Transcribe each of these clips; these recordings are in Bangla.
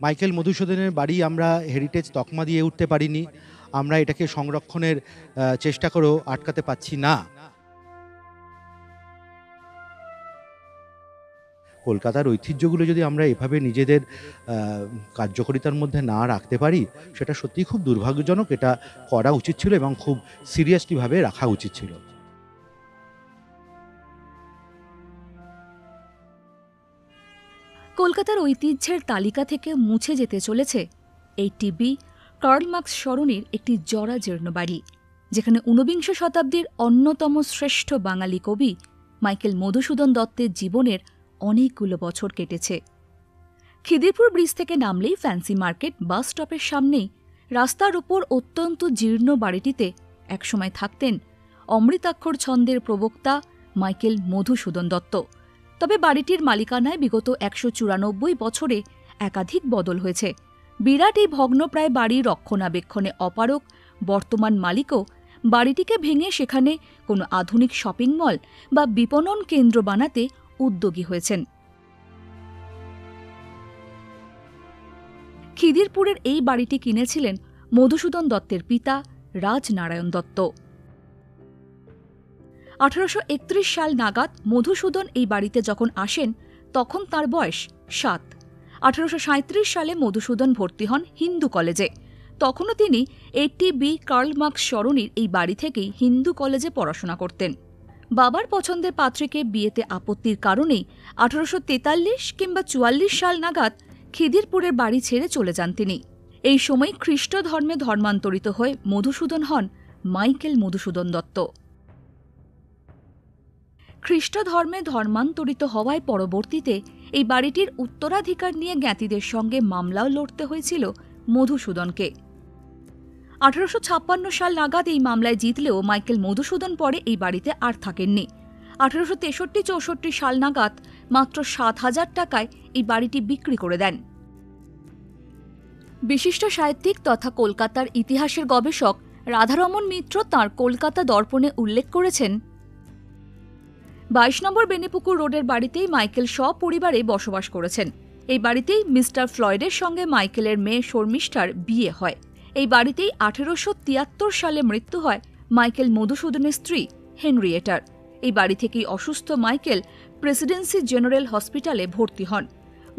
মাইকেল মধুসূদনের বাড়ি আমরা হেরিটেজ তকমা দিয়ে উঠতে পারিনি। আমরা এটাকে সংরক্ষণের চেষ্টা করেও আটকাতে পারছি না। কলকাতার ঐতিহ্যগুলো যদি আমরা এভাবে নিজেদের কার্যকারিতার মধ্যে না রাখতে পারি, সেটা সত্যিই খুব দুর্ভাগ্যজনক। এটা করা উচিত ছিল এবং খুব সিরিয়াসলিভাবে রাখা উচিত ছিল। কলকাতার ঐতিহ্যের তালিকা থেকে মুছে যেতে চলেছে এই টিবি কার্ল মার্কস সরণির একটি জরাজীর্ণ বাড়ি, যেখানে ঊনবিংশ শতাব্দীর অন্যতম শ্রেষ্ঠ বাঙালি কবি মাইকেল মধুসূদন দত্তের জীবনের অনেকগুলো বছর কেটেছে। খিদিরপুর ব্রিজ থেকে নামলেই ফ্যান্সি মার্কেট বাস স্টপের সামনেই রাস্তার উপর অত্যন্ত জীর্ণ বাড়িটিতে একসময় থাকতেন অমৃতাক্ষর ছন্দের প্রবক্তা মাইকেল মধুসূদন দত্ত। তবে বাড়িটির মালিকানায় বিগত ১৯৪ বছরে একাধিক বদল হয়েছে। বিরাট এই ভগ্নপ্রায় বাড়ির রক্ষণাবেক্ষণে অপারগ বর্তমান মালিকও বাড়িটিকে ভেঙে সেখানে কোনো আধুনিক শপিং মল বা বিপণন কেন্দ্র বানাতে উদ্যোগী হয়েছেন। খিদিরপুরের এই বাড়িটি কিনেছিলেন মধুসূদন দত্তের পিতা রাজনারায়ণ দত্ত। ১৮৩১ সাল নাগাদ মধুসূদন এই বাড়িতে যখন আসেন তখন তাঁর বয়স ৭। ১৮৩৭ সালে মধুসূদন ভর্তি হন হিন্দু কলেজে। তখনও তিনি টিবি কার্ল মার্কস সরণির এই বাড়ি থেকেই হিন্দু কলেজে পড়াশোনা করতেন। বাবার পছন্দের পাত্রীকে বিয়েতে আপত্তির কারণেই ১৮৪৩ কিংবা ৪৪ সাল নাগাদ খিদিরপুরের বাড়ি ছেড়ে চলে যান তিনি। এই সময় খ্রিস্ট ধর্মে ধর্মান্তরিত হয়ে মধুসূদন হন মাইকেল মধুসূদন দত্ত। খ্রিস্ট ধর্মে ধর্মান্তরিত হওয়ায় পরবর্তীতে এই বাড়িটির উত্তরাধিকার নিয়ে জ্ঞাতিদের সঙ্গে মামলাও লড়তে হয়েছিল মধুসূদনকে। ১৮৫৬ সাল নাগাদ এই মামলায় জিতলেও মাইকেল মধুসূদন পরে এই বাড়িতে আর থাকেননি। ১৮৬৩-৬৪ সাল নাগাদ মাত্র ৭,০০০ টাকায় এই বাড়িটি বিক্রি করে দেন। বিশিষ্ট সাহিত্যিক তথা কলকাতার ইতিহাসের গবেষক রাধারমণ মিত্র তাঁর কলকাতা দর্পণে উল্লেখ করেছেন, ২২ নম্বর বেনিপুকুর রোডের বাড়িতেই মাইকেল সপরিবারে বসবাস করেছেন। এই বাড়িতেই মিস্টার ফ্লয়েডের সঙ্গে মাইকেলের মেয়ে শর্মিষ্ঠার বিয়ে হয়। এই বাড়িতেই ১৮৭৩ সালে মৃত্যু হয় মাইকেল মধুসূদনের স্ত্রী হেনরিয়েটার। এই বাড়ি থেকেই অসুস্থ মাইকেল প্রেসিডেন্সি জেনারেল হসপিটালে ভর্তি হন।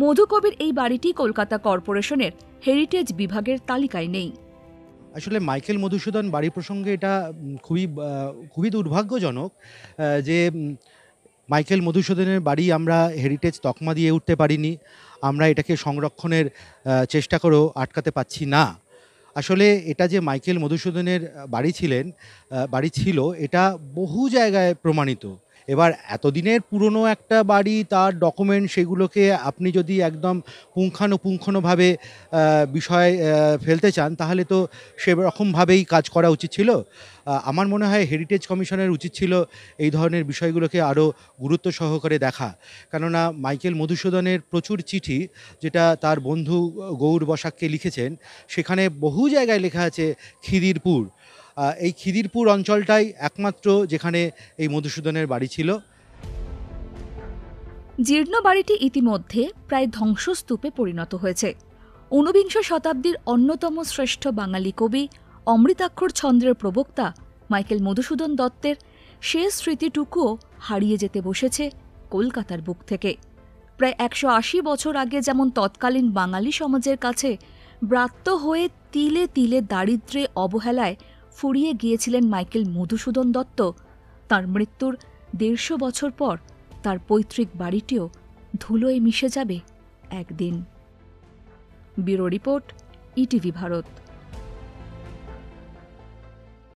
মধুকবির এই বাড়িটি কলকাতা কর্পোরেশনের হেরিটেজ বিভাগের তালিকায় নেই। আসলে মাইকেল মধুসূদন বাড়ি প্রসঙ্গে এটা খুবই দুর্ভাগ্যজনক যে মাইকেল মধুসূদনের বাড়ি আমরা হেরিটেজ তকমা দিয়ে উঠতে পারিনি। আমরা এটাকে সংরক্ষণের চেষ্টা করেও আটকাতে পারছি না। আসলে এটা যে মাইকেল মধুসূদনের বাড়ি ছিল এটা বহু জায়গায় প্রমাণিত। এবার এতদিনের পুরনো একটা বাড়ি, তার ডকুমেন্ট, সেগুলোকে আপনি যদি একদম পুঙ্খানুপুঙ্খভাবে বিষয় ফেলতে চান, তাহলে তো সেরকমভাবেই কাজ করা উচিত ছিল। আমার মনে হয় হেরিটেজ কমিশনের উচিত ছিল এই ধরনের বিষয়গুলোকে আরও গুরুত্ব সহকারে দেখা। কেননা মাইকেল মধুসূদনের প্রচুর চিঠি, যেটা তার বন্ধু গৌর বসাককে লিখেছেন, সেখানে বহু জায়গায় লেখা আছে খিদিরপুর। এই খিদিরপুর অঞ্চলটাই একমাত্র যেখানে এই মধুসূদনের বাড়ি ছিল। জীর্ণ বাড়িটি ইতিমধ্যে প্রায় ধ্বংসস্তূপে পরিণত হয়েছে। ঊনবিংশ শতাব্দীর অন্যতম শ্রেষ্ঠ বাঙালি কবি অমৃতাক্ষর ছন্দের প্রবক্তা মাইকেল মধুসূদন দত্তের শেষ স্মৃতিটুকুও হারিয়ে যেতে বসেছে কলকাতার বুক থেকে। প্রায় ১৮০ বছর আগে যেমন তৎকালীন বাঙালি সমাজের কাছে ব্রাত্য হয়ে তিলে তিলে দারিদ্র্যে অবহেলায় ফুরিয়ে গিয়েছিলেন মাইকেল মধুসূদন দত্ত, তাঁর মৃত্যুর ১৫০ বছর পর তার পৈতৃক বাড়িটিও ধুলোয় মিশে যাবে একদিন। Bureau report, ETV Bharat.